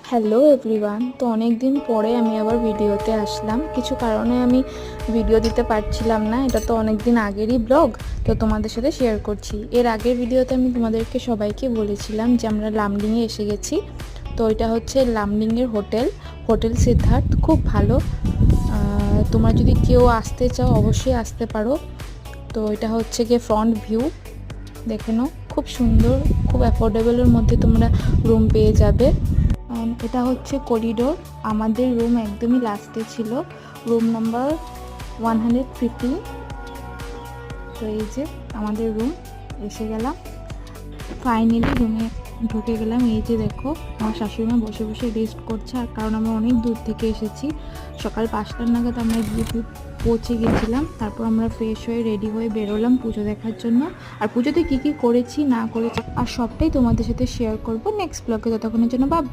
Hello everyone, তো অনেক দিন পরে আমি আবার ভিডিওতে আসলাম। কিছু কারণে আমি ভিডিও দিতে পারছিলাম না। এটা তো অনেক দিন আগেরই ব্লগ, তো তোমাদের সাথে শেয়ার করছি। এর আগের ভিডিওতে আমি তোমাদেরকে সবাইকে বলেছিলাম যে আমরা লামডিংয়ে এসে গেছি। তো এটা হচ্ছে লামডিংয়ের হোটেল সিদ্ধার্থ, খুব ভালো। তোমরা যদি কেউ আসতে চাও অবশ্যই আসতে পারো। তো এটা হচ্ছে গিয়ে ফ্রন্ট ভিউ, দেখে নাও, খুব সুন্দর, খুব অ্যাফোর্ডেবলের মধ্যে তোমরা রুম পেয়ে যাবে। এটা হচ্ছে করিডোর, আমাদের রুম একদমই লাস্টে ছিল, রুম নাম্বার 115। তো এই যে আমাদের রুম, এসে গেলাম ফাইনালি, রুমে ঢুকে গেলাম। এই যে দেখো আমার শাশুড়িমা বসে বসে রেস্ট করছে, আর কারণ আমরা অনেক দূর থেকে এসেছি, সকাল 5টার নাগাদ আমরা গিয়ে পৌঁছে গেছিলাম। তারপর আমরা ফ্রেশ হয়ে রেডি হয়ে বেরোলাম পুজো দেখার জন্য। আর পুজোতে কী কী করেছি না করেছি আর সবটাই তোমাদের সাথে শেয়ার করবো নেক্সট ব্লগে। ততক্ষণের জন্য বাই বাই।